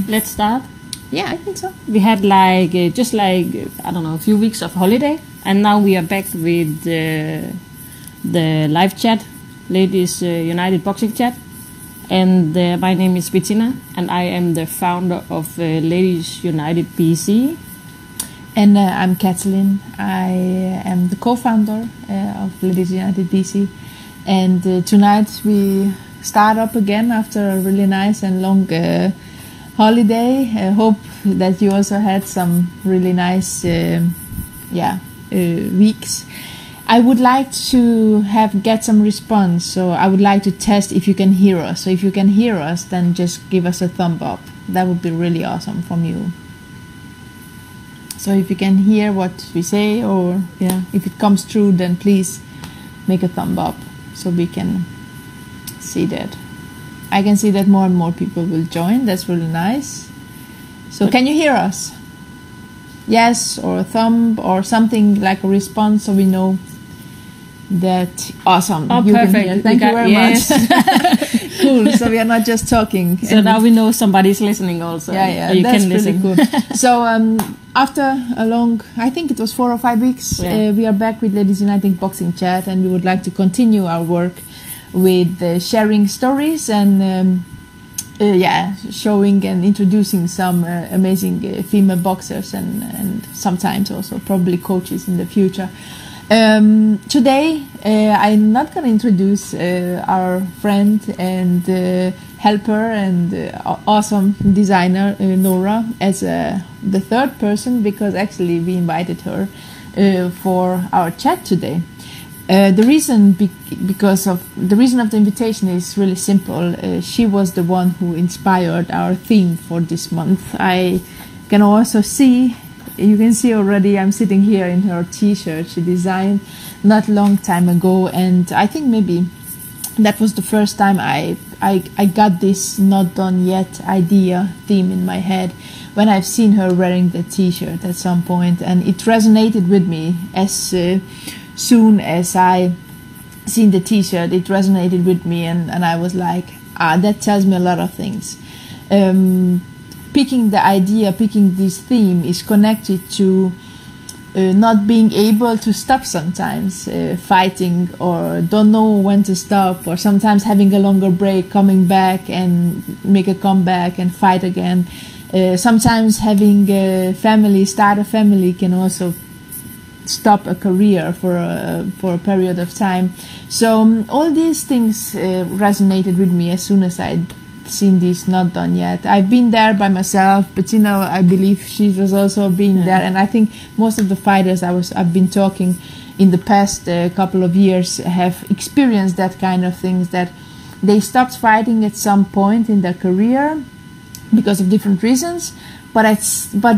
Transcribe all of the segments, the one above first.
Let's start. Yeah, I think so. We had just I don't know, a few weeks of holiday, and now we are back with the live chat, Ladies United Boxing Chat. And my name is Bettina, and I am the founder of Ladies United BC. And I'm Kathleen. I am the co-founder of Ladies United BC. And tonight we start up again after a really nice and long holiday. I hope that you also had some really nice weeks. I would like to get some response, so I would like to test if you can hear us. So if you can hear us, then just give us a thumb up. That would be really awesome from you. So if you can hear what we say, or if it comes through, then please make a thumb up so we can see that. I can see that more and more people will join. That's really nice. So can you hear us? Yes, or a thumb, or something like a response, so we know that. Awesome. Oh, you perfect. Can hear. Thank you very much. Cool. So we are not just talking. So now we know somebody's listening also. Yeah. You that's can listen. Really cool. So after a long, I think it was 4 or 5 weeks, we are back with Ladies United Boxing Chat, and we would like to continue our work with sharing stories and showing and introducing some amazing female boxers and sometimes also probably coaches in the future. Today I'm not going to introduce our friend and helper and awesome designer Norah as the third person, because actually we invited her for our chat today. The reason of the invitation is really simple. She was the one who inspired our theme for this month. I can also see, you can see already, I'm sitting here in her t-shirt she designed not long time ago, and I think maybe that was the first time I got this not done yet idea theme in my head, when I've seen her wearing the t-shirt at some point, and it resonated with me as soon as I seen the t-shirt. It resonated with me, and I was like, that tells me a lot of things. Picking this theme is connected to not being able to stop sometimes, fighting, or don't know when to stop, or sometimes having a longer break, coming back and make a comeback and fight again. Sometimes having start a family can also stop a career for a period of time. So all these things resonated with me as soon as I'd seen this not done yet. I've been there by myself, but I believe she was also being there, and I think most of the fighters I've been talking in the past couple of years have experienced that kind of things, that they stopped fighting at some point in their career because of different reasons, but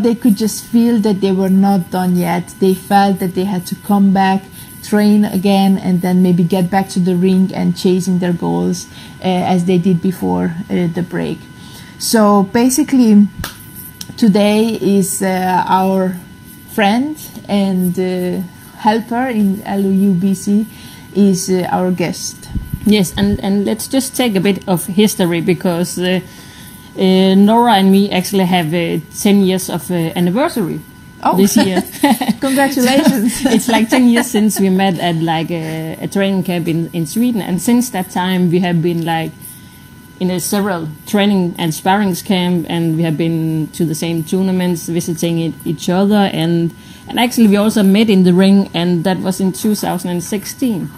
they could just feel that they were not done yet. They felt that they had to come back, train again, and then maybe get back to the ring and chasing their goals as they did before the break. So basically today is our friend and helper in LUB BC is our guest. Yes, and let's just take a bit of history, because Norah and me actually have 10 years of anniversary this year. Congratulations. It's like 10 years since we met at a training camp in Sweden, and since that time we have been in several training and sparrings camp, and we have been to the same tournaments, visiting each other, and actually we also met in the ring, and that was in 2016.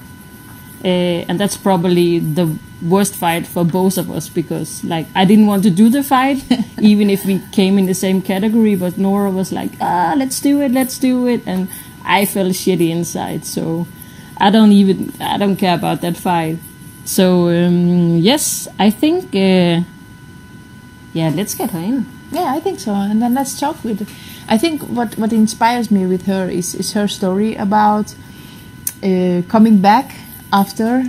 And that's probably the worst fight for both of us, because I didn't want to do the fight even if we came in the same category, but Norah was like, let's do it, and I felt shitty inside, so I don't care about that fight. So yes, I think let's get her in. Yeah, I think so, and then let's talk with. I think what inspires me with her is her story about coming back after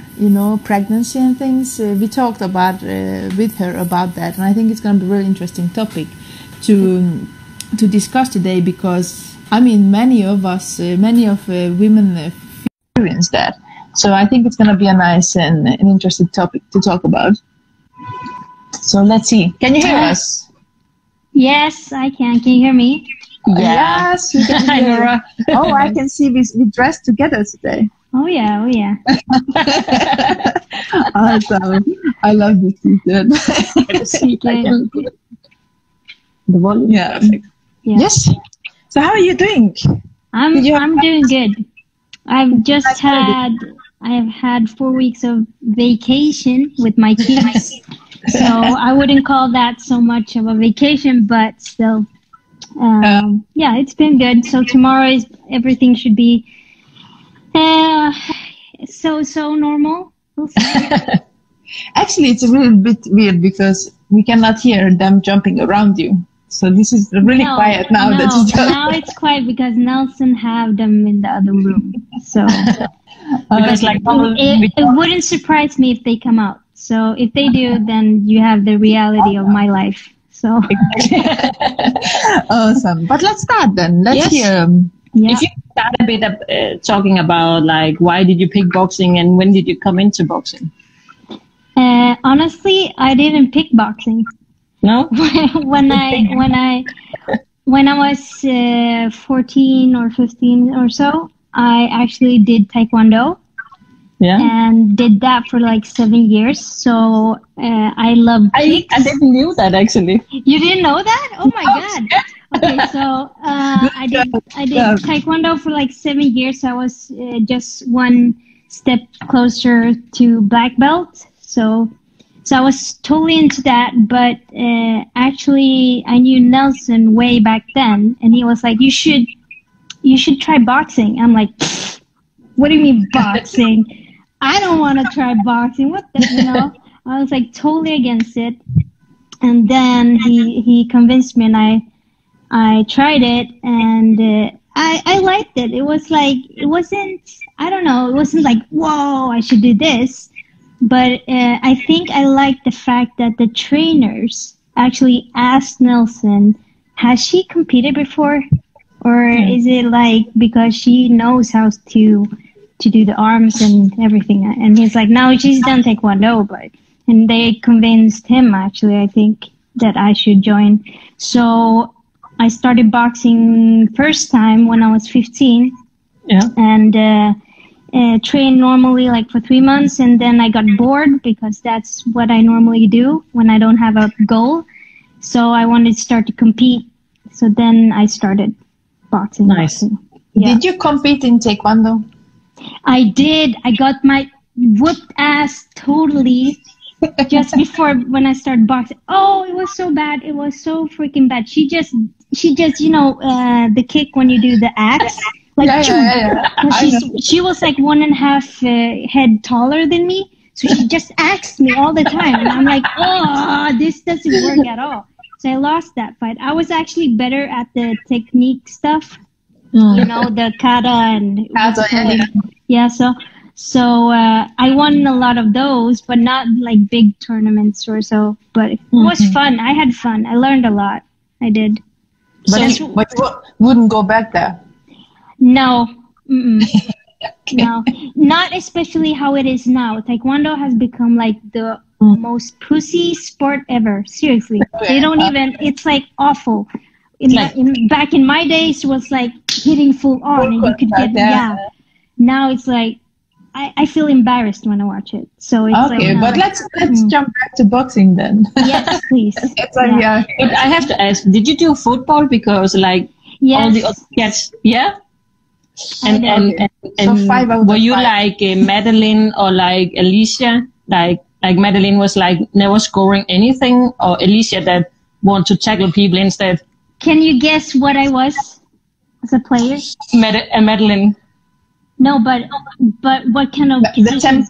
pregnancy and things. We talked about with her about that, and I think it's going to be a really interesting topic to discuss today, because many of women experience that. So I think it's going to be a nice and an interesting topic to talk about. So let's see. Can you hear us? Yes, I can. Can you hear me? Yeah. Yes, we can Hi, hear. Norah. Oh, I can see we dressed together today. Oh yeah, oh yeah. Awesome. I love this season. Okay. The volume. Yeah. Perfect. Yeah. Yes. So how are you doing? I'm doing good. I've had 4 weeks of vacation with my kids. So I wouldn't call that so much of a vacation, but still, yeah, it's been good. So tomorrow everything should be so normal. We'll see. Actually, it's a little bit weird because we cannot hear them jumping around you. So this is really quiet now. Now it's quiet because Nelson have them in the other room. So Because like it wouldn't surprise me if they come out. So if they do, then you have the reality of my life. So awesome. But let's start then. Let's hear. yeah. if you start a bit of, talking about like why did you pick boxing and when did you come into boxing? Honestly, I didn't pick boxing. No? when I was 14 or 15 or so, I actually did taekwondo. Yeah. And did that for like 7 years. So I love kicks. I didn't knew that actually. You didn't know that? Oh my god. Okay, so I did taekwondo for like 7 years. I was just one step closer to black belt. So I was totally into that, but actually I knew Nelson way back then, and he was like, you should try boxing. I'm like, what do you mean boxing? I don't want to try boxing. What the, I was like totally against it. And then he convinced me, and I tried it, and I liked it. It was like, it wasn't like, whoa, I should do this. But I think I liked the fact that the trainers actually asked Nelson, has she competed before? Or is it like because she knows how to do the arms and everything? And he's like, no, she's done taekwondo. And they convinced him, actually, I think, that I should join. So I started boxing first time when I was 15. Yeah. And trained normally like for 3 months. And then I got bored because that's what I normally do when I don't have a goal. So I wanted to start to compete. So then I started boxing. Nice. Yeah. Did you compete in taekwondo? I did. I got my whooped ass totally just before when I started boxing. Oh, it was so bad. It was so freaking bad. She just the kick when you do the axe. Like, she was like 1.5 head taller than me. So she just axed me all the time. And I'm like, oh, this doesn't work at all. So I lost that fight. I was actually better at the technique stuff. The kata and So I won a lot of those, but not like big tournaments or so. But it was fun. I had fun. I learned a lot. I did. But you wouldn't go back there. No. No, not especially how it is now. Taekwondo has become like the most pussy sport ever. Seriously, they don't even. It's like awful. Back in my days, it was like hitting full on, and you could get Now it's like I feel embarrassed when I watch it. So it's but let's jump back to boxing then. Yes, please. But I have to ask, did you do football? Because like all the other cats, And so 5 out of were you 5. like Madeline or like Alicia? Like Madeline was like never scoring anything, or Alicia that want to tackle people instead? Can you guess what I was as a player? Madeline. No, but what kind of position?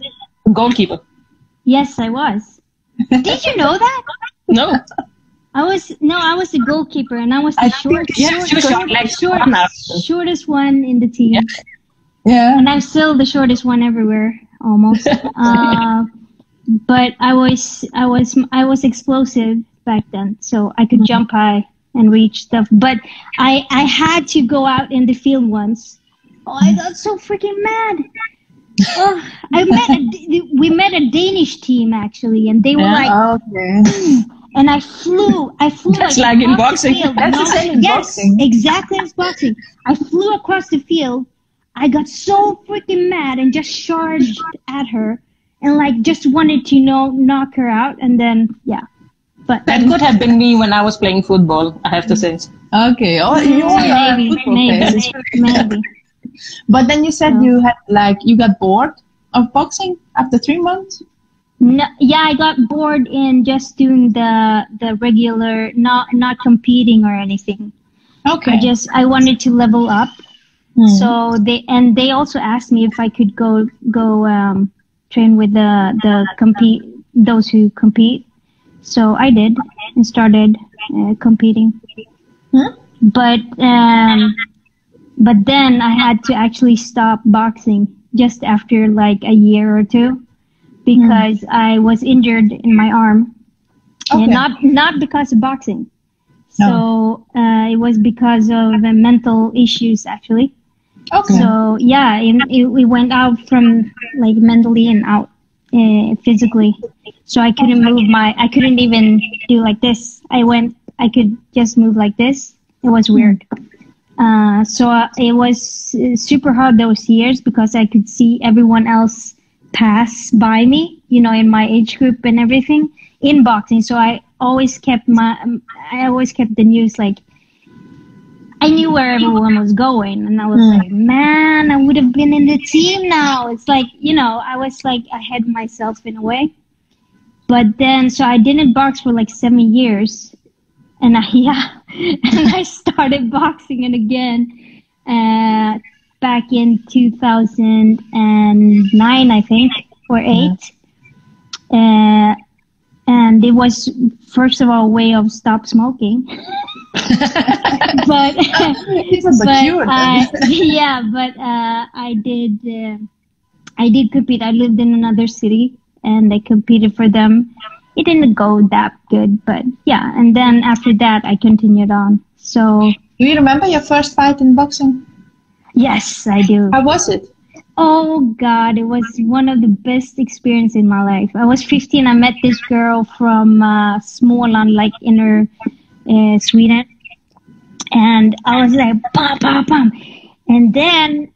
Goalkeeper. Yes, I was. Did you know that? No. I was a goalkeeper, and I was the shortest one in the team. Yeah. And I'm still the shortest one everywhere, almost. But I was explosive back then, so I could jump high and reach stuff. But I had to go out in the field once. Oh, I got so freaking mad. Oh, we met a Danish team actually, and they were like, And I flew That's like in boxing. That's the same in boxing. Exactly as boxing. I flew across the field. I got so freaking mad and just charged at her and like just wanted to knock her out. And then, yeah. But that could have been me when I was playing football, I have to say. Okay. Oh, you are a football player. Maybe. But then you said you had you got bored of boxing after 3 months? No, yeah, I got bored in just doing the regular, not competing or anything. Okay. I wanted to level up. So they also asked me if I could go train with those who compete. So I did and started competing. But then I had to actually stop boxing just after like a year or two because I was injured in my arm. Okay. Not because of boxing. So it was because of the mental issues actually. Okay. So yeah, it went out from like mentally and out physically. So I couldn't I couldn't even do like this. I could just move like this. It was weird. So it was super hard those years because I could see everyone else pass by me, in my age group and everything in boxing. So I always kept the news like, I knew where everyone was going, and I was like, man, I would have been in the team now. It's like, I was like ahead of myself in a way. But then, so I didn't box for like 7 years, and I started boxing it again back in 2009, I think, or 8. And it was, first of all, a way of stop smoking. but I did compete. I lived in another city and I competed for them. It didn't go that good, but yeah. And then after that, I continued on. So, do you remember your first fight in boxing? Yes, I do. How was it? Oh God, it was one of the best experiences in my life. I was 15. I met this girl from Småland, like inner Sweden, and I was like, pam, pam, pam. And then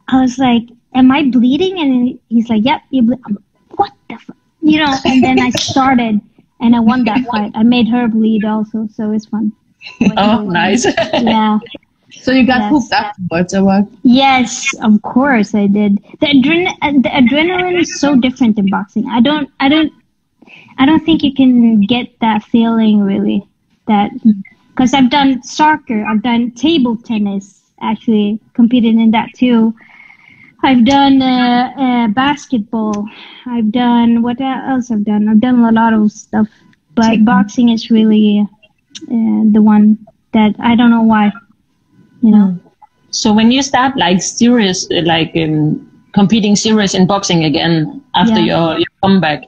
I was like, am I bleeding? And he's like, yep, you bleed. What the fuck? And then I started and I won that fight. I made her bleed also, so it's fun. Oh, nice. Yeah. So you got hooked afterwards, or what? Yes, of course I did. The adrenaline is so different in boxing. I don't think you can get that feeling really. Because I've done soccer, I've done table tennis. Actually, competed in that too. I've done basketball. I've done what else? I've done a lot of stuff. But boxing is really the one that I don't know why. So when you start serious, competing serious in boxing again after your comeback,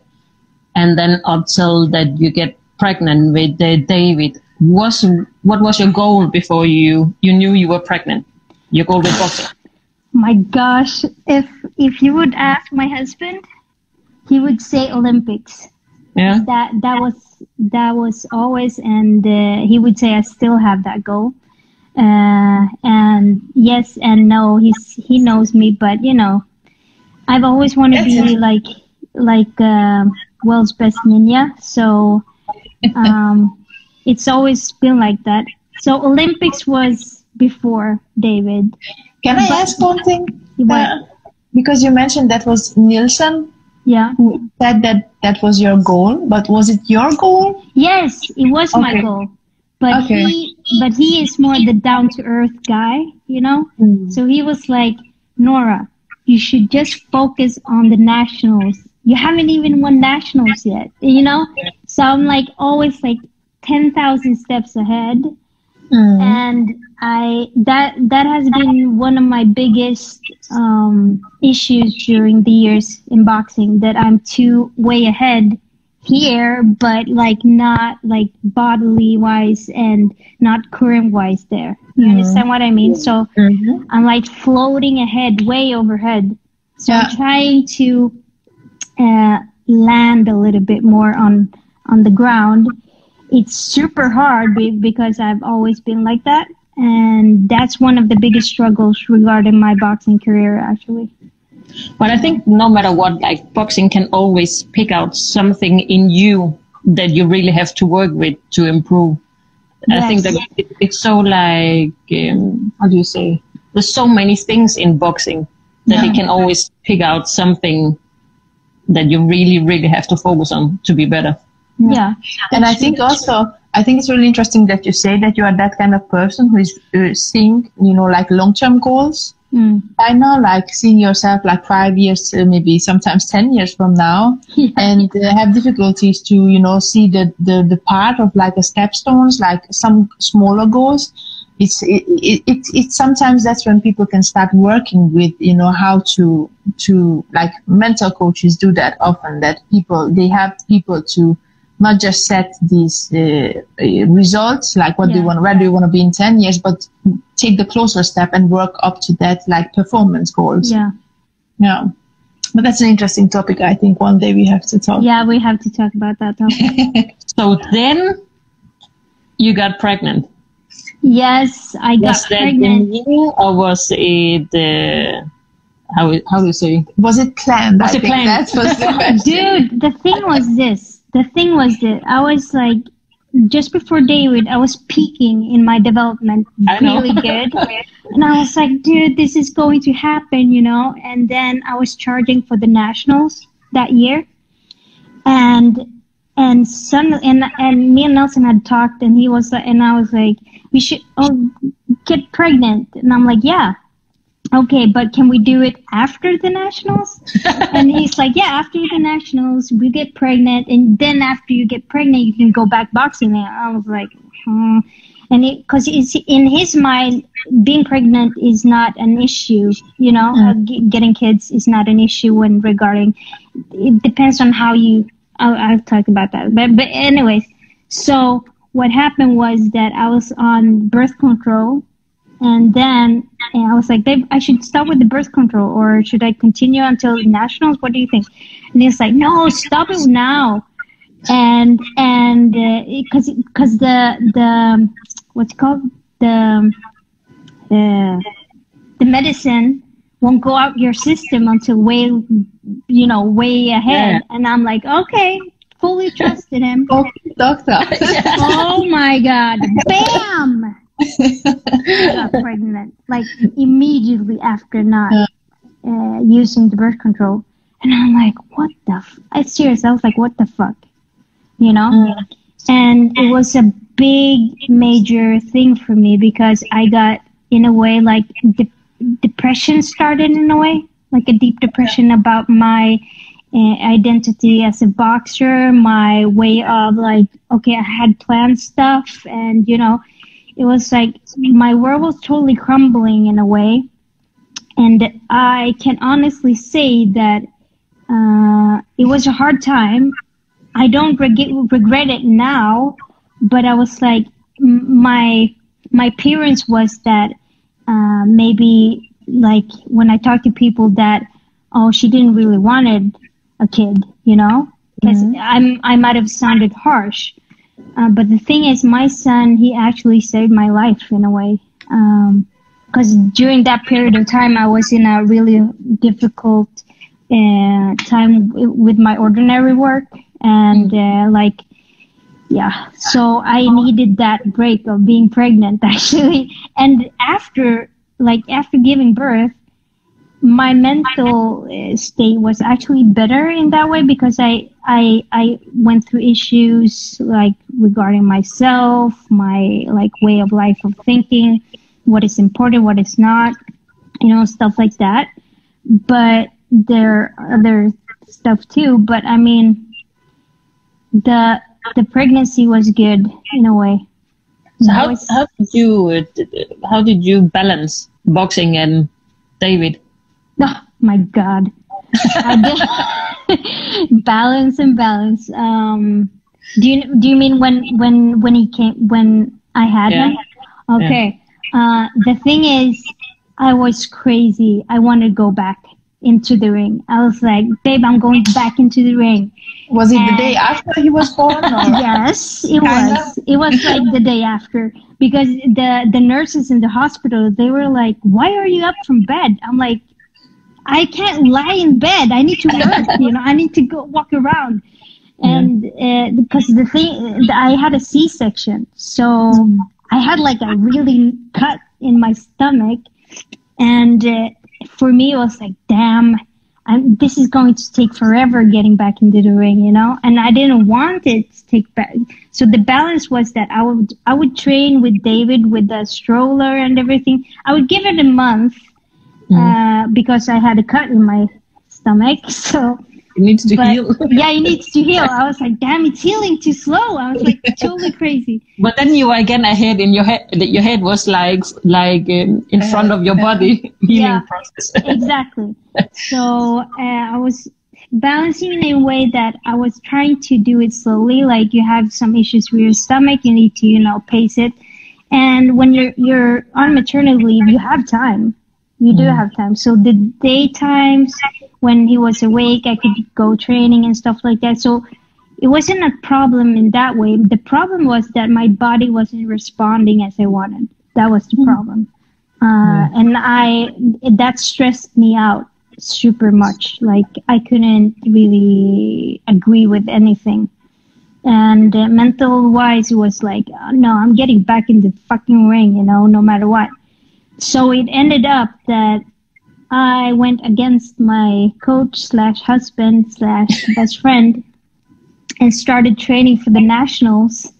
and then up till that you get pregnant with David, what was your goal before you knew you were pregnant? Your goal with boxing? My gosh, if you would ask my husband, he would say Olympics. Yeah. That was always, and he would say I still have that goal. And yes and no, he knows me, but I've always wanted to be like world's best ninja. So it's always been like that. So Olympics was before David. Can I ask one thing? What? Because you mentioned that was Nielsen. Yeah. Who said that was your goal, but was it your goal? Yes, it was my goal. But he is more the down to earth guy, So he was like, Norah, you should just focus on the nationals. You haven't even won nationals yet, So I'm like always like 10,000 steps ahead. And that has been one of my biggest issues during the years in boxing, that I'm too way ahead here, but not bodily wise and not current wise there. You understand what I mean? So I'm floating ahead, way overhead. So I'm trying to land a little bit more on on the ground, it's super hard because I've always been like that. And that's one of the biggest struggles regarding my boxing career, actually. But I think no matter what, like boxing can always pick out something in you that you really have to work with to improve. Yes. I think that it's so like, how do you say? There's so many things in boxing that it can always pick out something that you really, really have to focus on to be better. Yeah. And I think also, I think it's really interesting that you say that you are that kind of person who is seeing, you know, like long-term goals. I know, like seeing yourself like 5 years, maybe sometimes 10 years from now, and have difficulties to, you know, see the part of like a stepstones, like some smaller goals. It's sometimes that's when people can start working with, you know, how to like mental coaches do that often, that they have people to not just set these results, like what they want, where do you want to be in 10 years, but take the closer step and work up to that, like performance goals. Yeah. But that's an interesting topic. I think one day we have to talk. Yeah, we have to talk about that topic. So then you got pregnant. Yes, I got pregnant. Was that in you, or was it how do you say? Was it planned? Was it planned? That was the question. Dude, the thing was this. I was like, just before David, I was peaking in my development, really good. And I was like, dude, this is going to happen, you know. And then I was charging for the nationals that year, and me and Nelson had talked, and he was, and I was like, we should get pregnant, and I'm like, yeah. Okay, but can we do it after the nationals? And he's like, yeah, after the nationals, we get pregnant, and then after you get pregnant, you can go back boxing. And I was like, and because in his mind, being pregnant is not an issue, you know, getting kids is not an issue when regarding, it depends on how you, I'll talk about that. But anyways, so what happened was that I was on birth control. And then I was like, babe, I should stop with the birth control, or should I continue until the nationals? What do you think? And he's like, no, stop it now. And because the what's it called, the medicine won't go out your system until way ahead. And I'm like, okay, fully trusted him. Doctor. Oh my God, bam. I got pregnant like immediately after not using the birth control, and I'm like, what the I was like, what the fuck, you know? And it was a big major thing for me, because I got, in a way, like depression started, in a way, like a deep depression about my identity as a boxer, my way of like, okay, I had planned stuff, and you know, it was like my world was totally crumbling in a way. And I can honestly say that it was a hard time. I don't regret it now, but I was like, my appearance was that maybe like when I talk to people that, oh, she didn't really wanted a kid, you know, because I might have sounded harsh. But the thing is, my son, he actually saved my life in a way. Because during that period of time, I was in a really difficult time with my ordinary work. And so I needed that break of being pregnant, actually. And after giving birth, my mental state was actually better in that way, because I went through issues like regarding myself, my like way of life of thinking, what is important, what is not, you know, stuff like that. But there are other stuff too. But I mean, the pregnancy was good in a way. So how did you balance boxing and David? Oh my God. I did balance. Do you mean when he came, when I had him? Okay. The thing is, I was crazy. I wanted to go back into the ring. I was like, babe, I'm going back into the ring. Was it the day after he was born? Or? Yes, it was. It was like the day after, because the nurses in the hospital, they were like, why are you up from bed? I'm like, I can't lie in bed. I need to work, you know, I need to go walk around. And because the thing, I had a C-section, so I had like a really cut in my stomach. And for me, it was like, damn, this is going to take forever getting back into the ring, you know? And I didn't want it to take back. So the balance was that I would train with David with the stroller and everything. I would give it a month because I had a cut in my stomach. So it needs to heal. Yeah, it needs to heal. I was like, damn, it's healing too slow. I was like totally crazy. But then you were again ahead in your head. Your head was like in front of your body healing process. Exactly. So I was balancing in a way that I was trying to do it slowly. Like you have some issues with your stomach, you need to, you know, pace it. And when you're on maternity leave, you have time. You do have time. So the daytimes when he was awake, I could go training and stuff like that. So it wasn't a problem in that way. The problem was that my body wasn't responding as I wanted. That was the problem. And that stressed me out super much. Like I couldn't really agree with anything. And mental wise, it was like, no, I'm getting back in the fucking ring, you know, no matter what. So it ended up that I went against my coach / husband / best friend and started training for the nationals.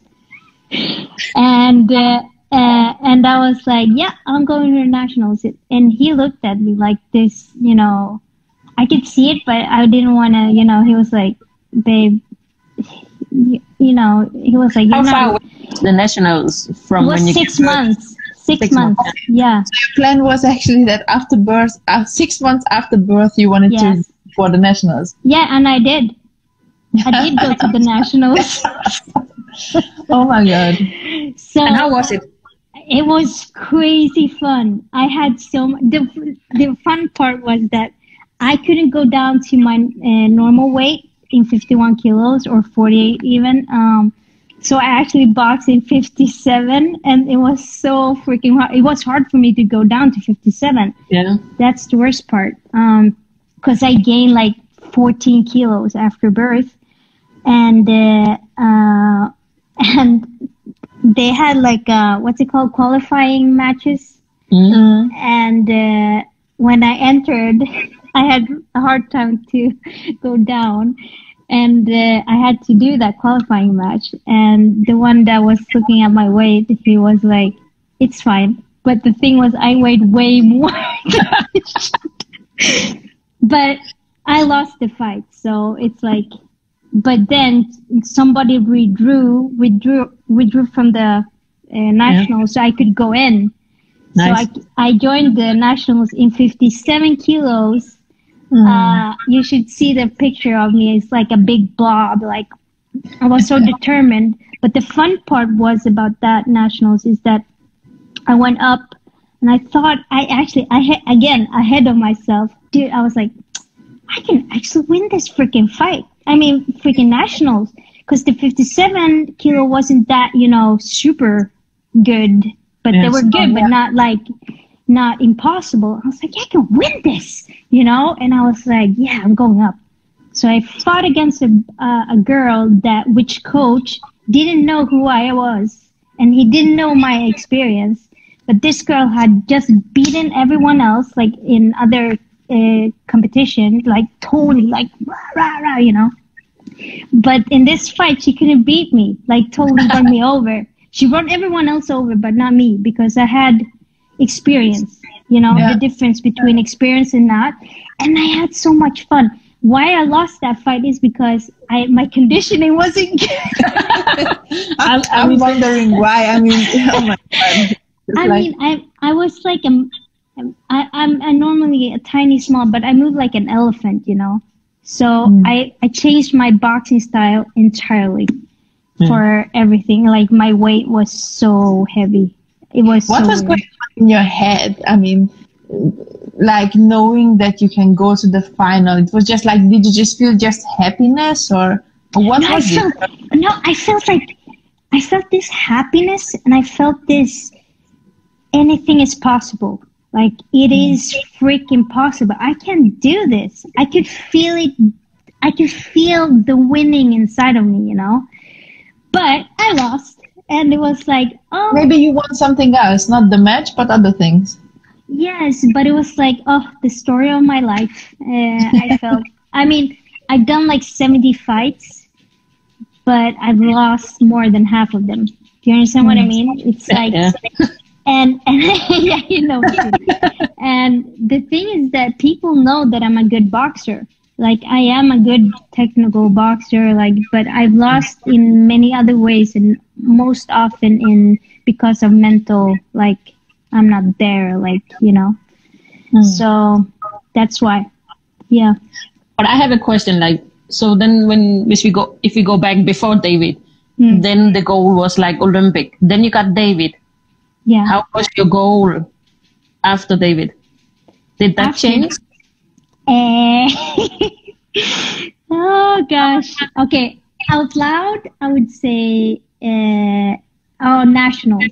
And I was like, yeah, I'm going to the nationals. And he looked at me like this, you know, I could see it, but I didn't want to, you know, he was like, babe, you know, he was like, how far away the nationals from when you 6 months. 6 months. Yeah. So your plan was actually that after birth, 6 months after birth, you wanted to for the nationals. Yeah, and I did. I did go to the nationals. Oh my god! So and how was it? It was crazy fun. I had the fun part was that I couldn't go down to my normal weight in 51 kilos or 48 even. So I actually boxed in 57, and it was so freaking hard. It was hard for me to go down to 57. Yeah. That's the worst part. Because I gained like 14 kilos after birth. And they had like, what's it called? Qualifying matches. Mm-hmm. And when I entered, I had a hard time to go down. And I had to do that qualifying match. And the one that was looking at my weight, he was like, it's fine. But the thing was, I weighed way more. But I lost the fight. So it's like, but then somebody withdrew from the nationals, so I could go in. Nice. So I joined the nationals in 57 kilos. You should see the picture of me. It's like a big blob. Like I was so determined. But the fun part was about that nationals is that I went up and I thought again ahead of myself, dude. I was like, I can actually win this freaking fight. I mean, freaking nationals, because the 57 kilo wasn't that, you know, super good, but they were good, but not impossible. I was like, yeah, I can win this, you know? And I was like, yeah, I'm going up. So I fought against a girl which coach didn't know who I was, and he didn't know my experience. But this girl had just beaten everyone else, like in other competition, like totally like rah, rah, rah, you know. But in this fight, she couldn't beat me, like totally run me over. She run everyone else over, but not me, because I had experience, you know, the difference between experience and not. And I had so much fun. Why I lost that fight is because my conditioning wasn't good. I'm wondering why. I mean, oh my god. I was like I'm normally a tiny small, but I move like an elephant, you know. So I changed my boxing style entirely for everything. Like my weight was so heavy. It was what was going on in your head? I mean, like knowing that you can go to the final? It was just like, did you just feel just happiness, or what was it? No, I felt this happiness, and I felt this anything is possible. Like, it is freaking possible. I can do this. I could feel it. I could feel the winning inside of me, you know. But I lost, and it was like, oh. Maybe you want something else, not the match, but other things. Yes, but it was like, oh, the story of my life. I felt. I mean, I've done like 70 fights, but I've lost more than half of them. Do you understand what I mean? It's like. Yeah. And yeah, you know. And the thing is that people know that I'm a good boxer. Like, I am a good technical boxer. Like, but I've lost in many other ways, and most often because of mental. Like, I'm not there. Like, you know. So that's why. Yeah. But I have a question. Like, so then if we go back before David, then the goal was like Olympic. Then you got David. Yeah. How was your goal after David? Did that change? Oh gosh. Okay. Out loud, I would say nationals.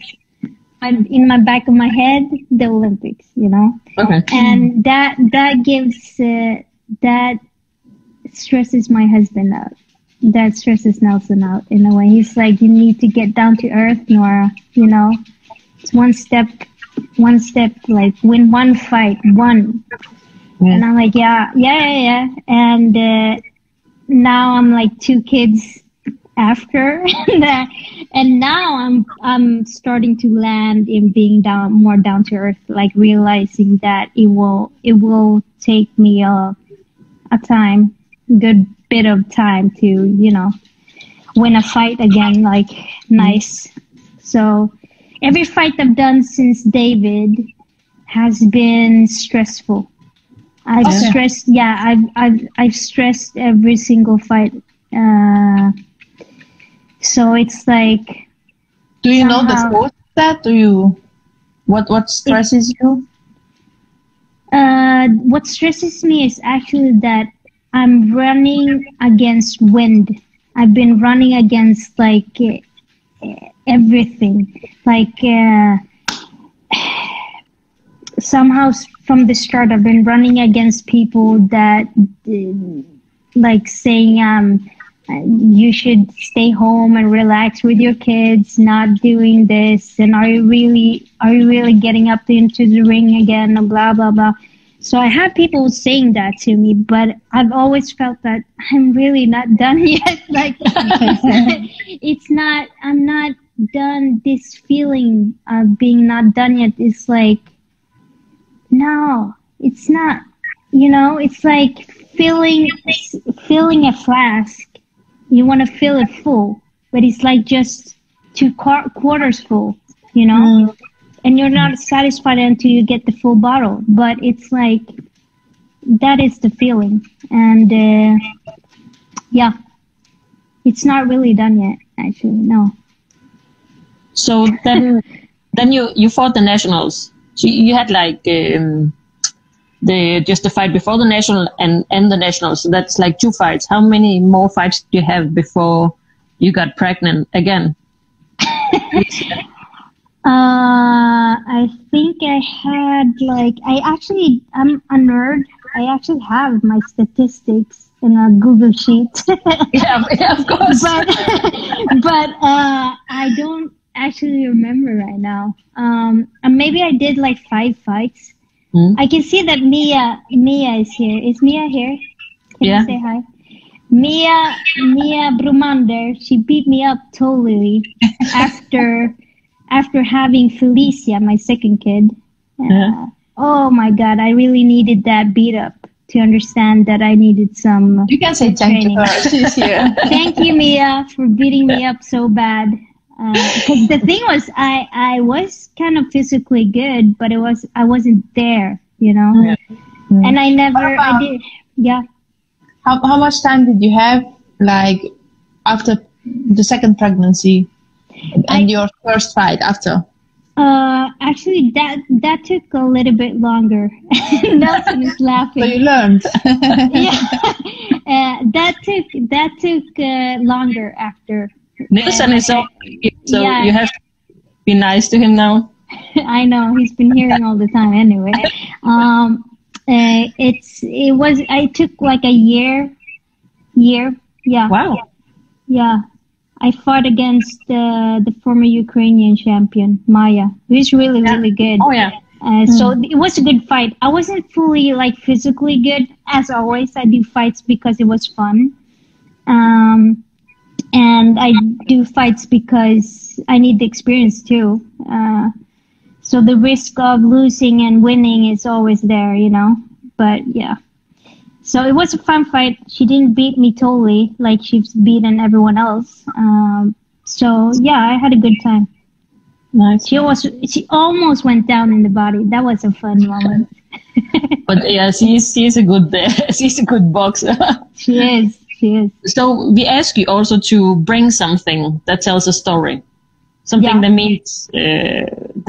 In my back of my head, the Olympics. You know. Okay. And that gives that stresses my husband out. That stresses Nelson out in a way. He's like, you need to get down to earth, Norah. You know. It's one step, like win one fight, one. Yeah. And I'm like, yeah. And now I'm like 2 kids after that. And now I'm starting to land in being more down to earth, like realizing that it will take me a good bit of time to, you know, win a fight again, like nice. So every fight I've done since David has been stressful. I've stressed every single fight. So it's like. Do you know the cause of that? What stresses you? What stresses me is actually that I'm running against wind. I've been running against like everything. Like somehow from the start, I've been running against people that like saying you should stay home and relax with your kids, not doing this, and are you really getting up into the ring again, and blah blah blah. So I have people saying that to me, but I've always felt that I'm really not done yet. Like I'm not done. This feeling of being not done yet is like, no, it's not. You know, it's like filling a flask. You want to fill it full, but it's like just 2 quarters full, you know? And you're not satisfied until you get the full bottle. But it's like, that is the feeling. And yeah, it's not really done yet, actually, no. So then you fought the nationals. So you had like the fight before the national and the nationals. So that's like 2 fights. How many more fights do you have before you got pregnant again? I think I had like, I'm a nerd. I actually have my statistics in a Google sheet. yeah, of course. But I don't actually remember right now. Maybe I did like 5 fights. I can see that Mia is here. Is Mia here? Can you say hi? Mia Brumander, she beat me up totally after having Felicia, my second kid. Oh my God, I really needed that beat up to understand that I needed some. You can say thank you for her. She's here. Thank you, Mia, for beating me up so bad. Because the thing was, I was kind of physically good, but I wasn't there, you know. And I did. Yeah. How much time did you have, like, after the second pregnancy and your first fight after? Actually, that took a little bit longer. Nelson is laughing. So you learned. Yeah, that took longer after. Nelson is so yeah. you have to be nice to him now. I know, he's been hearing all the time anyway. I took like a year. Yeah. Wow. Yeah. I fought against the former Ukrainian champion, Maya, who's really, really good. Oh, yeah. So it was a good fight. I wasn't fully like physically good. As always, I do fights because it was fun. And I do fights because I need the experience too. So the risk of losing and winning is always there, you know. But yeah. So it was a fun fight. She didn't beat me totally like she's beaten everyone else. So yeah, I had a good time. Nice. She almost went down in the body. That was a fun moment. But yeah, she's a good she's a good boxer. She is. So we ask you also to bring something that tells a story, something that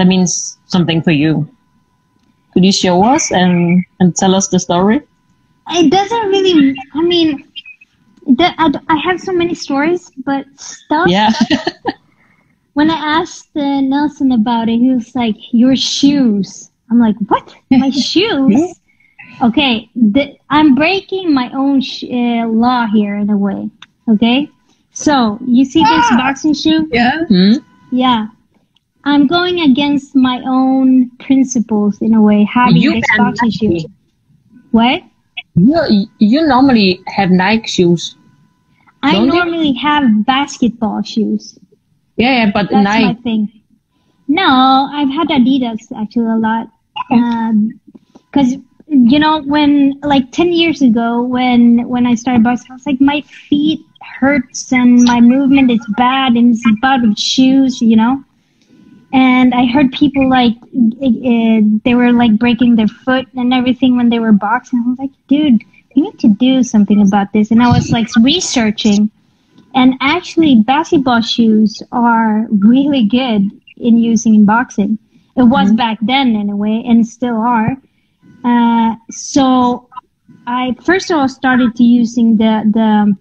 means something for you. Could you show us and tell us the story? It doesn't really. I mean, I have so many stories, but stuff. Yeah. When I asked Nelson about it, he was like, "Your shoes." I'm like, "What? My shoes?" Okay, I'm breaking my own law here in a way. Okay, so you see this boxing shoe? Yeah. Mm-hmm. Yeah. I'm going against my own principles in a way, having this boxing shoe. What? You normally have Nike shoes. I normally have basketball shoes. Yeah, but that's Nike. my thing. No, I've had Adidas actually a lot. Because you know, when like 10 years ago, when I started boxing, I was like, my feet hurts and my movement is bad, and it's about with shoes, you know. And I heard people like they were like breaking their foot and everything when they were boxing. I was like, dude, we need to do something about this. And I was like researching, and actually basketball shoes are really good in using in boxing. It was back then anyway, and still are. So I first of all started to using the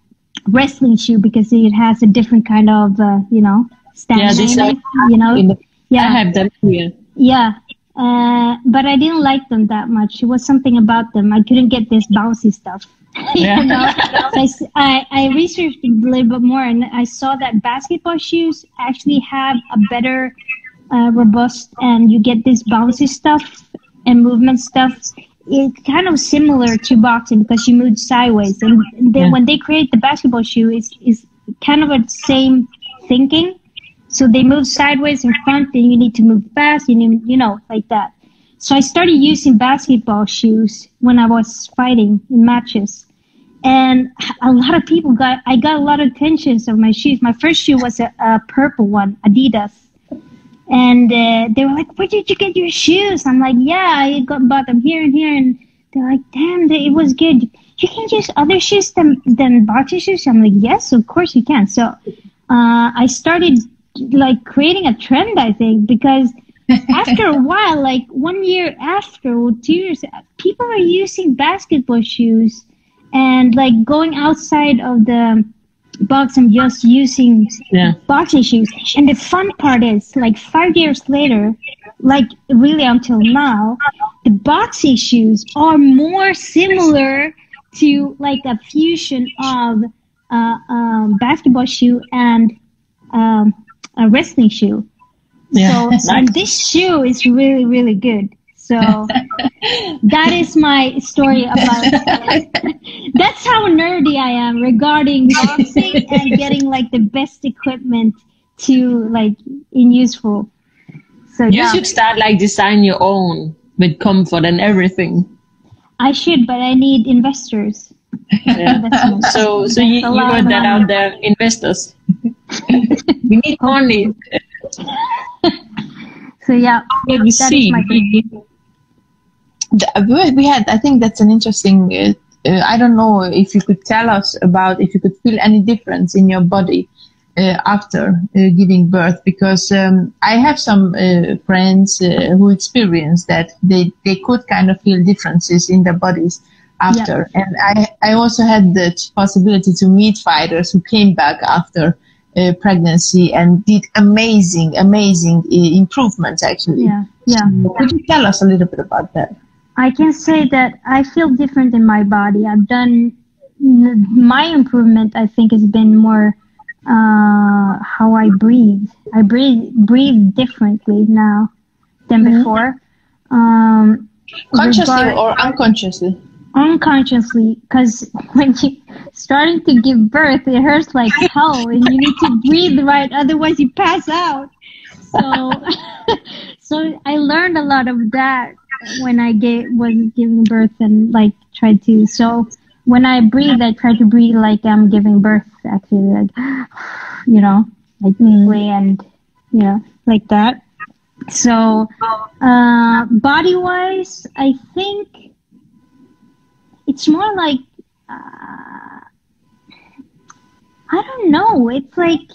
wrestling shoe because it has a different kind of you know, stance. You know. Yeah, I have them here. Yeah, but I didn't like them that much. It was something about them. I couldn't get this bouncy stuff. Yeah. You know? So I researched a little bit more, and I saw that basketball shoes actually have a better robust, and you get this bouncy stuff and movement stuff. It's kind of similar to boxing because you move sideways, and then when they create the basketball shoe, is kind of a same thinking. So they move sideways in front, and you need to move fast, you know, like that. So I started using basketball shoes when I was fighting in matches. And a lot of people I got a lot of attention of my shoes. My first shoe was a purple one, Adidas. And they were like, where did you get your shoes? I'm like, yeah, I bought them here and here. And they're like, damn, it was good. You can use other shoes than boxing shoes? I'm like, yes, of course you can. So I started like creating a trend, I think, because after a while, like 1 year after or 2 years, people are using basketball shoes and like going outside of the box and just using boxing shoes. And the fun part is, like 5 years later, like really until now, the boxing shoes are more similar to like a fusion of basketball shoe and a wrestling shoe. Yeah, so nice. And this shoe is really, really good. So that is my story about that's how nerdy I am regarding boxing and getting like the best equipment to like in useful. So you should start like design your own with comfort and everything. I should, but I need investors. Yeah. So you heard that out there, investors. We need money. So yeah, that is my thing. We had, I think that's an interesting, I don't know if you could tell us about if you could feel any difference in your body after giving birth, because I have some friends who experienced that they could kind of feel differences in their bodies after. Yeah. And I also had the possibility to meet fighters who came back after pregnancy and did amazing improvements, actually. Yeah. So could you tell us a little bit about that? I can say that I feel different in my body. I've done my improvement, I think, has been more how I breathe. I breathe differently now than before. Consciously or unconsciously? Unconsciously, because when you starting to give birth, it hurts like hell, and you need to breathe right, otherwise you pass out. So I learned a lot of that when I was giving birth, and like tried to. So when I breathe, I try to breathe like I'm giving birth, actually, like like deeply, and like that. So body wise, I think it's more like I don't know. It's like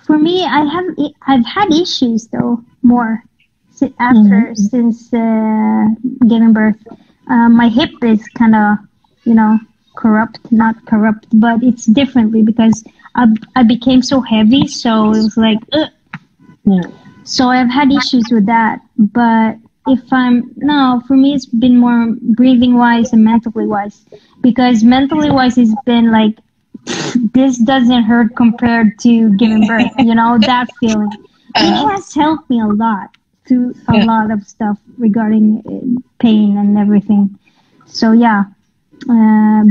for me, I've had issues though more after since giving birth. My hip is kind of not corrupt, but it's differently because I became so heavy, so it was like so I've had issues with that. But for me it's been more breathing wise and mentally wise, because mentally wise it's been like this doesn't hurt compared to giving birth, that feeling. It has helped me a lot through a lot of stuff regarding pain and everything. So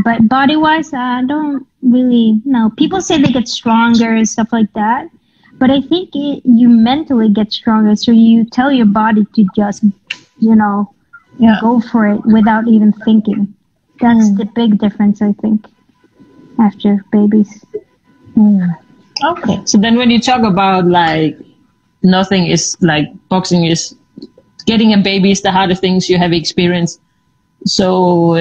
but body wise, I don't really know. People say they get stronger and stuff like that, but I think you mentally get stronger, so you tell your body to just go for it without even thinking. That's the big difference, I think, after babies. Okay. So then when you talk about like nothing is like boxing is getting a baby is the hardest things you have experienced. So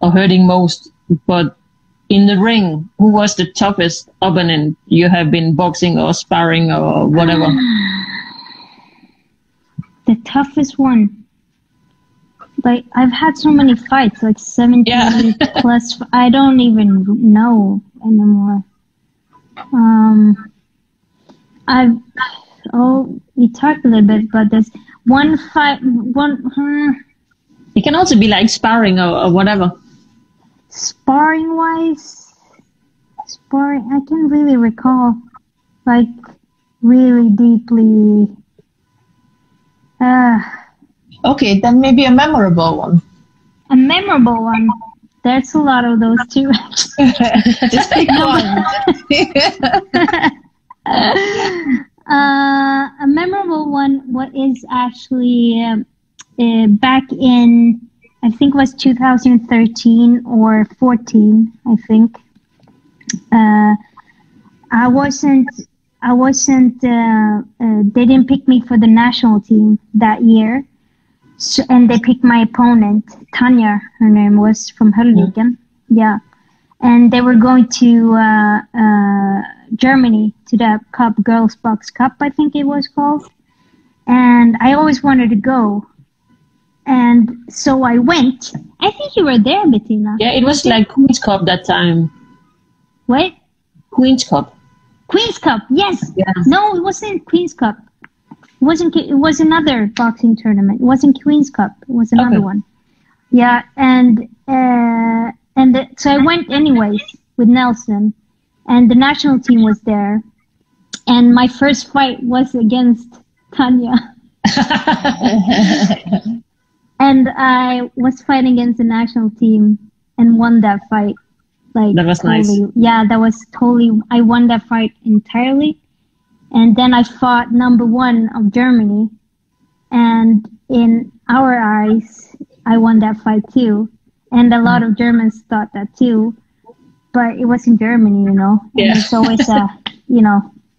or hurting most, but in the ring, who was the toughest opponent you have been boxing or sparring or whatever? The toughest one. Like I've had so many fights, like 17 plus. I don't even know anymore. We talked a little bit about this. One fight, It can also be like sparring or whatever. Sparring wise, I can't really recall, like really deeply. Okay, then maybe a memorable one. A memorable one. There's a lot of those too. Just pick one. A memorable one. What is actually back in, I think it was 2013 or 14. I think I wasn't. They didn't pick me for the national team that year. So, and they picked my opponent, Tanya, her name was, from Höllviken. Yeah. And they were going to Germany to the Cup, Girls Box Cup, I think it was called. And I always wanted to go. And so I went. I think you were there, Bettina. Yeah, it was like Queen's Cup that time. What? Queen's Cup. Queen's Cup, yes. Yeah. No, it wasn't Queen's Cup. It was another boxing tournament. It wasn't Queen's Cup. It was another one. Yeah, so I went anyways with Nelson, and the national team was there, and my first fight was against Tanya. And I was fighting against the national team and won that fight. Like that was totally, nice. Yeah, that was totally. I won that fight entirely. And then I fought number 1 of Germany. And in our eyes, I won that fight too. And a lot of Germans thought that too. But it was in Germany, And it's always,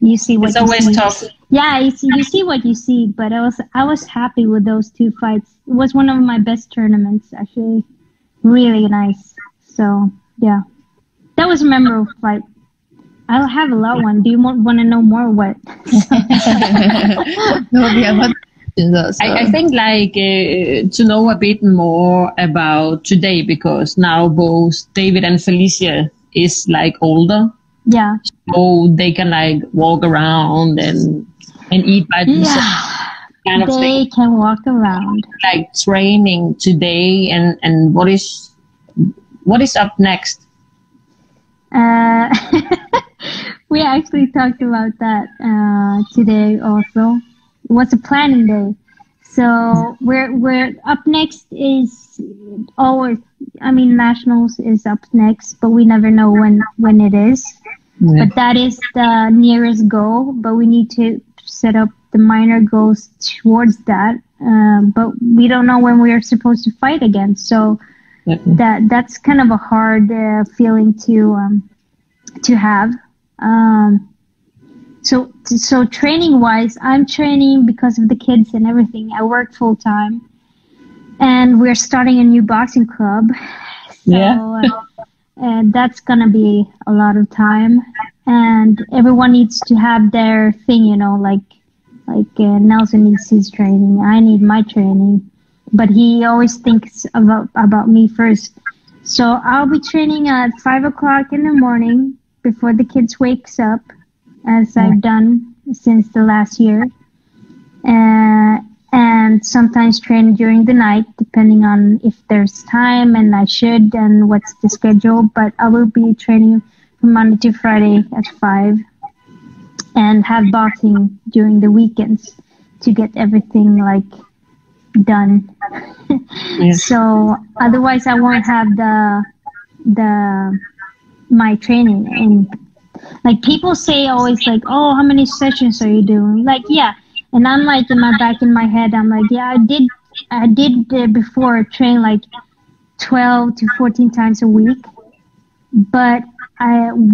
you see what it's you always see. tough. Yeah, you see what you see. But I was happy with those 2 fights. It was one of my best tournaments, actually. Really nice. So, yeah. That was a memorable fight. I'll have a lot one. Do you want to know more? What? No, we have other questions also. I think like to know a bit more about today, because now both David and Felicia is like older. Yeah. So they can like walk around and eat by themselves. Yeah. Kind of They thing. can walk around. Like training today, and what is up next? We actually talked about that today also. It was a planning day. So we're up next is always, I mean, nationals is up next, but we never know when it is. Yeah. But that is the nearest goal. But we need to set up the minor goals towards that. But we don't know when we are supposed to fight again. So that's kind of a hard feeling to have. So training wise, I'm training because of the kids and everything. I work full time, and we're starting a new boxing club. So that's gonna be a lot of time, and everyone needs to have their thing, you know, like Nelson needs his training. I need my training, but he always thinks about me first. So I'll be training at 5 o'clock in the morning before the kids wakes up, as I've done since the last year, and sometimes train during the night, depending on if there's time and I should and what's the schedule. But I will be training from Monday to Friday at 5, and have boxing during the weekends to get everything like done. So otherwise I won't have my training. And like people say always like, oh, how many sessions are you doing? Like, yeah. And I'm like in my head, I'm like, yeah, I did before train like 12 to 14 times a week. But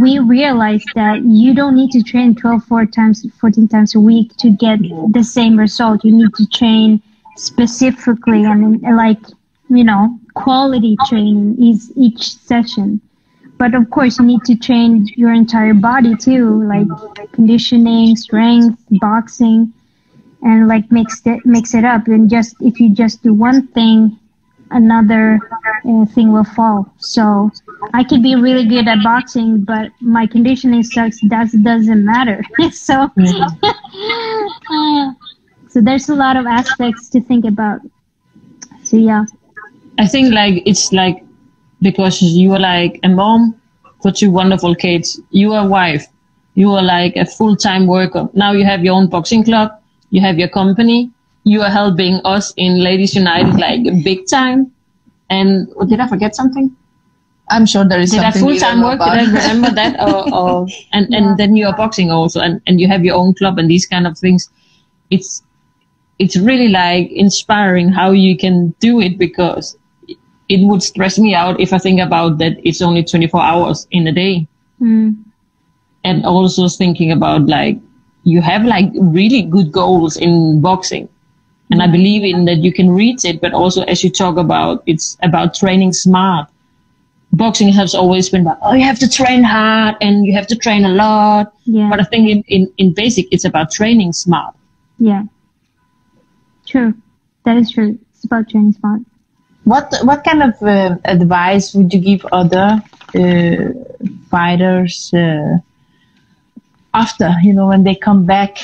we realized that you don't need to train 14 times a week to get the same result. You need to train specifically, and like, you know, quality training is each session. But of course, you need to train your entire body too, like conditioning, strength, boxing, and like mix it up. And just if you just do one thing, another thing will fall. So I could be really good at boxing, but my conditioning sucks. That doesn't matter. So so there's a lot of aspects to think about. So yeah, I think like it's like, because you are like a mom for two wonderful kids, you are a wife, you are like a full-time worker. Now you have your own boxing club, you have your company, you are helping us in Ladies United like big time. And did I forget something? I'm sure there is something. Did I full-time work? Did I remember that? And then you are boxing also, and you have your own club and these kind of things. It's really like inspiring how you can do it, because it would stress me out if I think about that it's only 24 hours in a day. And also thinking about like, you have like really good goals in boxing. And I believe in that you can reach it, but also as you talk about, it's about training smart. Boxing has always been about, oh, you have to train hard and you have to train a lot. Yeah. But I think in basic, it's about training smart. Yeah. True. That is true. It's about training smart. What kind of advice would you give other fighters after, you know, when they come back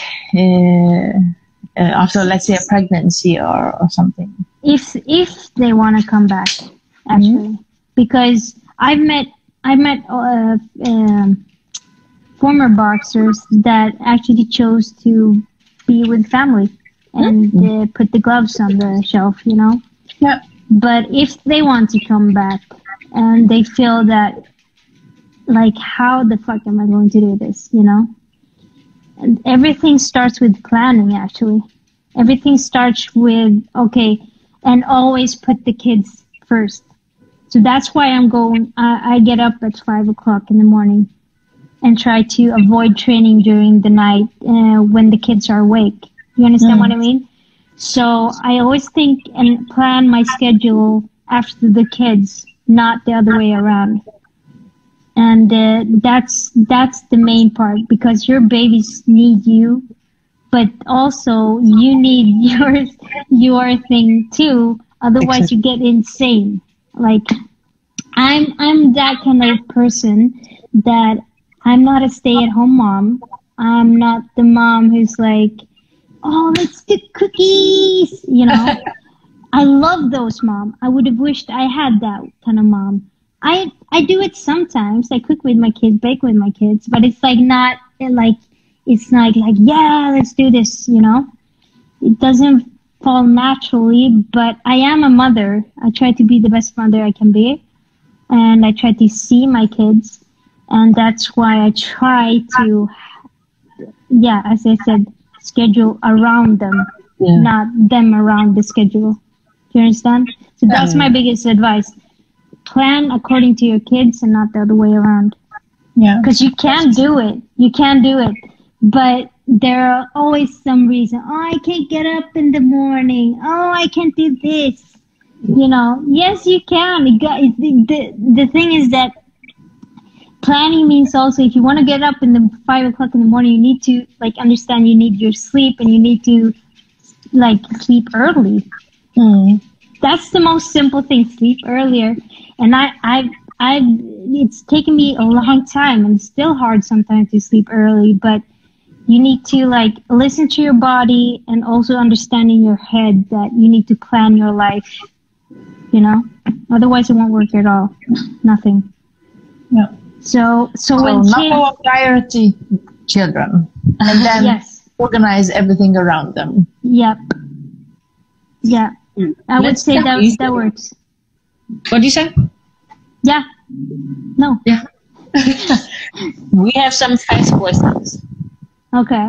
after, let's say, a pregnancy or something? If they want to come back, actually, because I've met former boxers that actually chose to be with family and put the gloves on the shelf, you know. Yeah. But if they want to come back and they feel that, like, how the fuck am I going to do this, you know? And everything starts with planning, actually. Everything starts with, okay, and always put the kids first. So that's why I get up at 5 o'clock in the morning and try to avoid training during the night when the kids are awake. You understand what I mean? So I always think and plan my schedule after the kids, not the other way around. And that's the main part, because your babies need you, but also you need your thing too. Otherwise, you get insane. Like I'm that kind of person that I'm not a stay-at-home mom. I'm not the mom who's like, oh, let's do cookies. You know, I love those mom. I would have wished I had that kind of mom. I do it sometimes. I cook with my kids, bake with my kids, but it's like not like, it's not like, yeah, let's do this, you know. It doesn't fall naturally, but I am a mother. I try to be the best mother I can be, and I try to see my kids, and that's why I try to, yeah, as I said, schedule around them, not them around the schedule. Do you understand? So that's my biggest advice. Plan according to your kids and not the other way around. Yeah. Because you can do it. You can do it. But there are always some reason. Oh, I can't get up in the morning. Oh, I can't do this. You know, yes, you can. The thing is that planning means also, if you want to get up in the 5 o'clock in the morning, you need to like understand you need your sleep, and you need to like sleep early. That's the most simple thing. Sleep earlier. And it's taken me a long time, and it's still hard sometimes to sleep early, but you need to like listen to your body, and also understand in your head that you need to plan your life, you know, otherwise it won't work at all. Nothing. Yeah. So when number one priority, children, and then organize everything around them. Yep. Yeah. I would say that works. What do you say? Yeah. No. Yeah. We have some fast questions. Okay.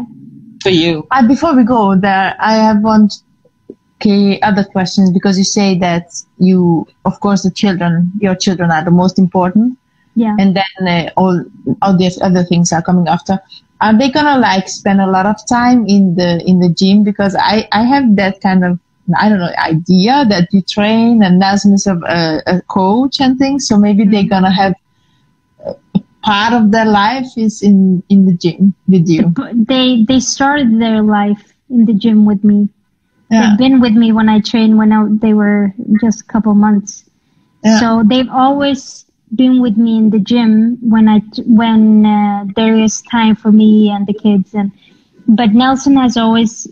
For you. Before we go there, I have one other question, because you say that you, of course, your children are the most important. Yeah. And then all these other things are coming after. Are they gonna like spend a lot of time in the gym? Because I have that kind of, I don't know, idea that you train, and Nazim of a coach and things. So maybe they're gonna have part of their life is in the gym with you. They started their life in the gym with me. Yeah. They've been with me when I trained when they were just a couple months. Yeah. So they've always been with me in the gym when there is time for me and the kids. But Nelson has always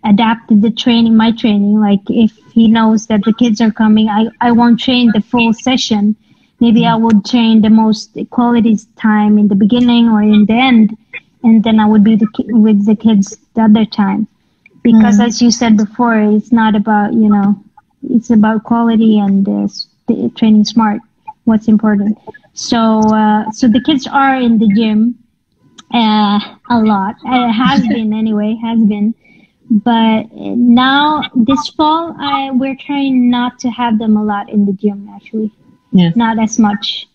adapted my training. Like if he knows that the kids are coming, I won't train the full session. Maybe I would train the most quality time in the beginning or in the end, and then I would be with the kids the other time. Because as you said before, it's not about, you know, it's about quality and training smart. What's important. So the kids are in the gym a lot. It has been anyway, But now this fall, we're trying not to have them a lot in the gym, actually. Yes. Not as much.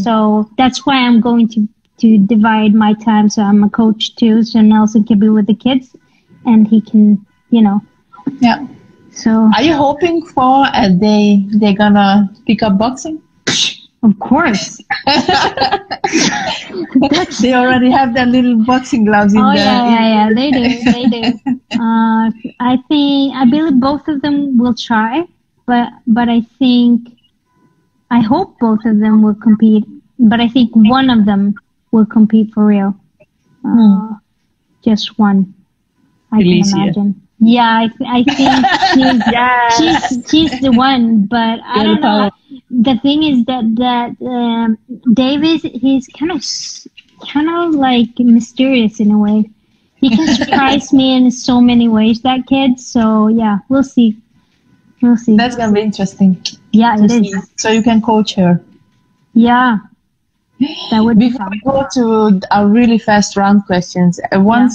So that's why I'm going to divide my time. So I'm a coach too, so Nelson can be with the kids, and he can, you know. Yeah. So. Are you hoping for they're gonna pick up boxing? Of course. They already have their little boxing gloves in there. Yeah, they do. I believe both of them will try, but I hope both of them will compete, but I think one of them will compete for real. Just one, I can imagine. Yeah, I think she's the one, but I don't know. The thing is that David, he's kind of like mysterious in a way. He can surprise me in so many ways, that kid. So yeah, we'll see. That's gonna be interesting. Yeah, it is. So you can coach her. Yeah, that would be fun. Before we go to our really fast round questions, one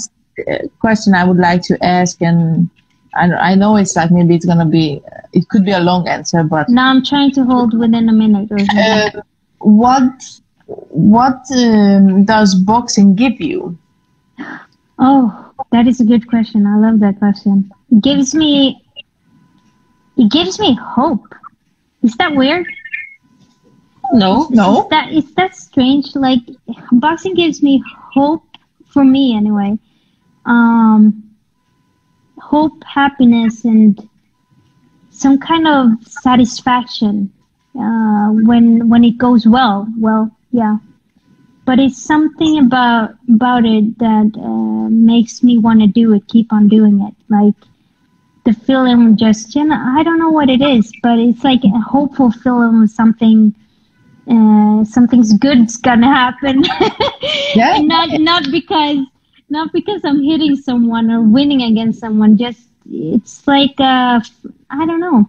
question I would like to ask, and I know it's like maybe it's gonna be, it could be a long answer, but now I'm trying to hold within a minute. What does boxing give you? Oh, that is a good question. I love that question. It gives me hope. Is that weird? No. No. Is that strange? Like, boxing gives me hope, for me anyway. Hope, happiness, and some kind of satisfaction when it goes well. Well, yeah. But it's something about it that makes me want to do it, keep on doing it. Like the feeling, just I don't know what it is, but it's like a hopeful feeling of something. Something's good's gonna happen. Yeah. And not because I'm hitting someone or winning against someone. Just it's like I don't know.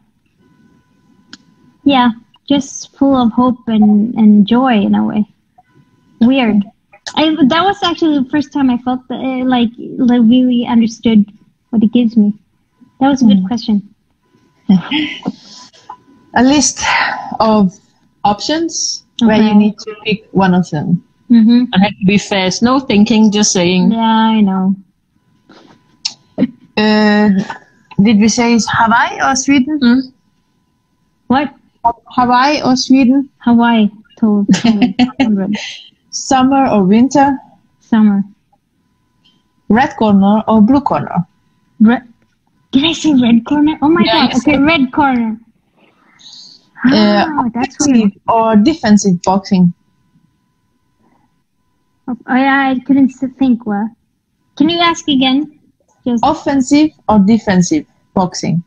Yeah, just full of hope and joy in a way. Weird. That was actually the first time I felt like really understood what it gives me. That was a good question. A list of options where you need to pick one of them. Mm-hmm. I have to be fast. No thinking, just saying. Yeah, I know. Did we say it's Hawaii or Sweden? Mm. What? Hawaii or Sweden? Hawaii. Totally. 100. Summer or winter? Summer. Red corner or blue corner? Did I say red corner? Oh my god. Okay, red corner. That's weird. Or defensive boxing? Oh, yeah, I couldn't think. What? Can you ask again? Just Offensive or defensive boxing?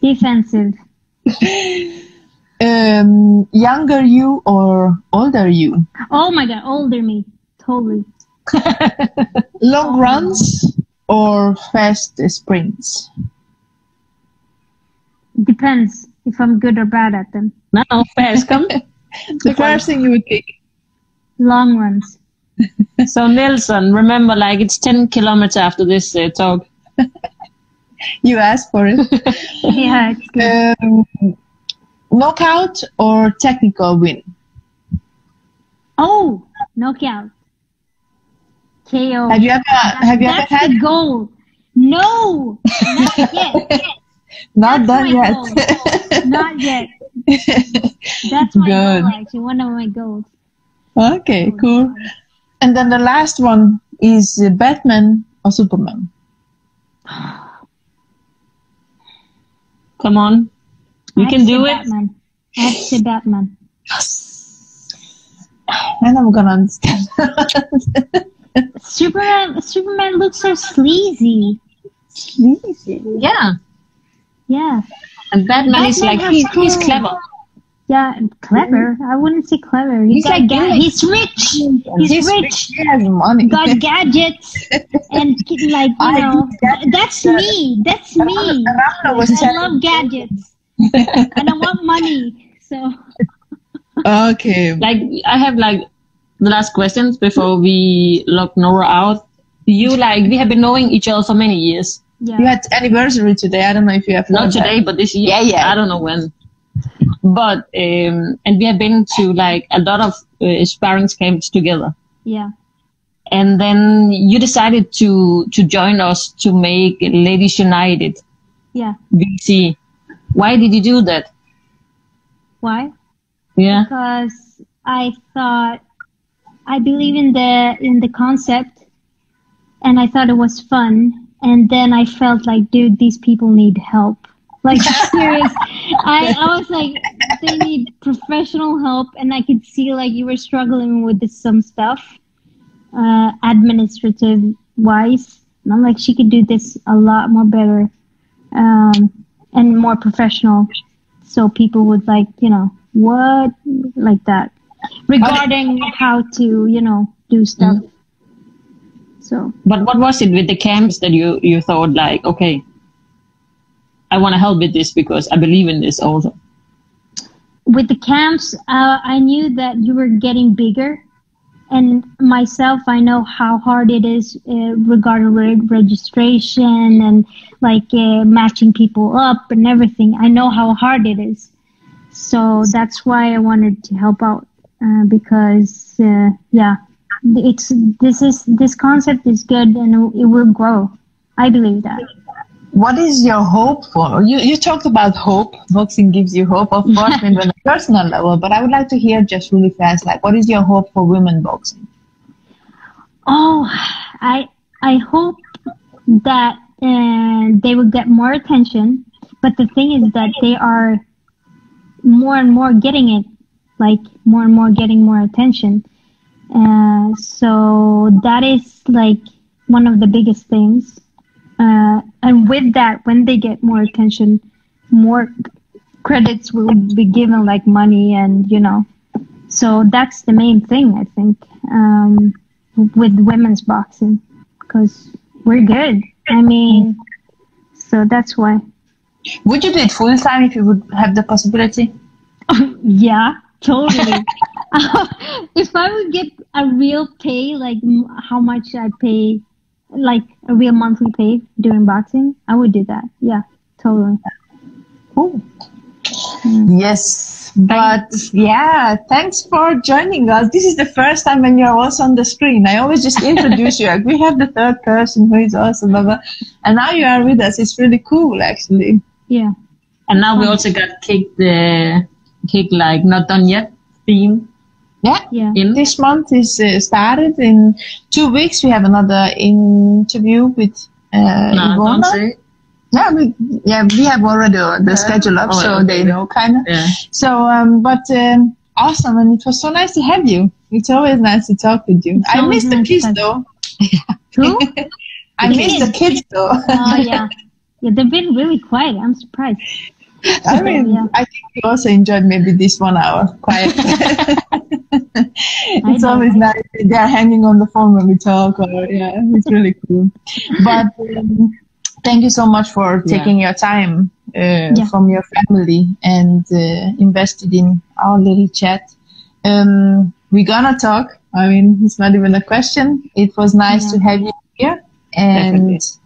Defensive. Younger you or older you? Oh my god, older me. Totally. Long runs or fast sprints? Depends if I'm good or bad at them. No, fast, come. The first thing you would pick. Long runs. So Nelson, remember, like it's 10 kilometers after this talk. You asked for it. Yeah, it's good. Knockout or technical win? Oh, knockout. KO. Have you ever That's had? the goal. No, not yet. Not That's done my yet. goal. Not yet. That's my Good. goal, actually. One of my goals. Okay, cool. And then the last one is Batman or Superman? Come on. You can do it. Batman. I have to say Batman. And I'm gonna understand. Superman looks so sleazy. Yeah. Yeah. And Batman is like, he's clever. Yeah, clever. I wouldn't say clever. He's like he's rich. He's rich. He has money. Got gadgets and like that's me. That's me. I love gadgets and I want money. So Okay. Like, I have like the last questions before we lock Norah out. We have been knowing each other for many years. yeah. You had anniversary today. I don't know if you have Not known today, that. but this year. Yeah. I don't know when. But, and we have been to like a lot of sparring camps together. Yeah. And then you decided to join us to make Ladies United Yeah. BC. Why did you do that? Why? Yeah. Because I thought I believe in the concept, and I thought it was fun. And then I felt like, dude, these people need help. Like, serious. I was like, they need professional help, and I could see like you were struggling with some stuff, administrative wise. And I'm like, she could do this a lot more better, and more professional, so people would like, what, like that, regarding how to, do stuff. So. But what was it with the camps that you thought like, okay, I want to help with this because I believe in this also? With the camps, I knew that you were getting bigger, and myself, I know how hard it is regarding registration and like matching people up and everything. I know how hard it is, so that's why I wanted to help out because this concept is good and it will grow. I believe that. what is your hope for? You talked about hope. Boxing gives you hope, of course, maybe on a personal level. But I would like to hear just really fast, like, what is your hope for women boxing? Oh, I hope that they will get more attention. But the thing is that they are more and more getting it, like more and more getting more attention. So that is like one of the biggest things. And with that, when they get more attention, more credits will be given, like money, and so that's the main thing, I think, with women's boxing, because we're good. I mean, so that's why. Would you do it full time if you would have the possibility? Yeah, totally. If I would get a real pay, like how much I pay, like a real monthly pay doing boxing, I would do that. Yeah, totally. Cool. Yes, but yeah, thanks for joining us. This is the first time when you're also on the screen. I always just introduce you. Like, we have the third person who is also, blah, blah, and now you are with us. It's really cool, actually. Yeah. And now we also got kicked like not done yet theme. Yeah. This month is started. In 2 weeks we have another interview with Ivona. We have already the schedule up, so they know kind of. Yeah. So, awesome, and it was so nice to have you. It's always nice to talk with you. I miss the kids though. Who? I miss the kids though. Oh yeah. Yeah, they've been really quiet. I'm surprised. I mean, I think you also enjoyed maybe this 1 hour quiet. It's always nice. They're hanging on the phone when we talk, or it's really cool. But thank you so much for taking your time from your family and invested in our little chat. We're gonna talk. I mean, it's not even a question. It was nice to have you here. And definitely.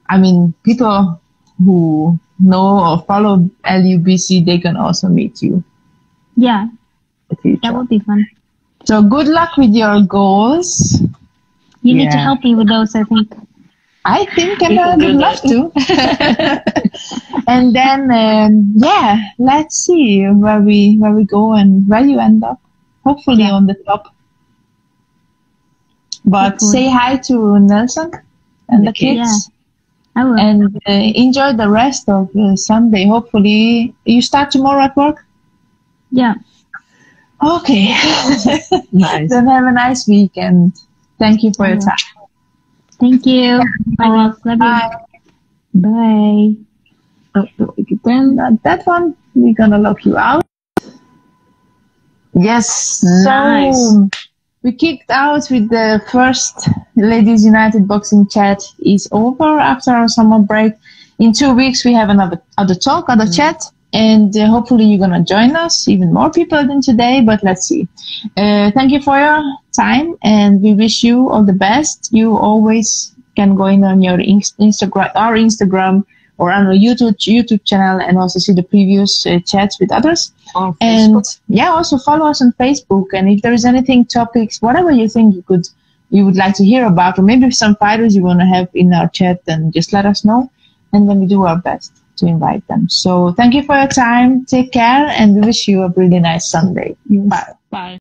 I mean, people who know or follow LUBC, they can also meet you. Yeah, that would be fun. So good luck with your goals. You need to help me with those, I think. I think I would love to. And then, let's see where we go and where you end up. Hopefully on the top. But say hi to Nelson and the kids. Yeah, I will. And enjoy the rest of Sunday. Hopefully, you start tomorrow at work? Yeah. Okay. Nice. Then have a nice weekend. Thank you for your time. Thank you. Bye. Love you. Bye. Then that one, we're gonna lock you out. Yes. Nice. So we kicked out with the first Ladies United Boxing Chat is over after our summer break. In 2 weeks, we have another chat. And hopefully you're going to join us, even more people than today, but let's see. Thank you for your time, and we wish you all the best. You always can go in on your Instagram or on our YouTube channel and also see the previous chats with others. And also follow us on Facebook. And if there is anything, topics, whatever you think you would like to hear about, or maybe some fighters you want to have in our chat, then just let us know, and then we do our best to invite them. So thank you for your time. Take care, and we wish you a really nice Sunday. Bye. Bye.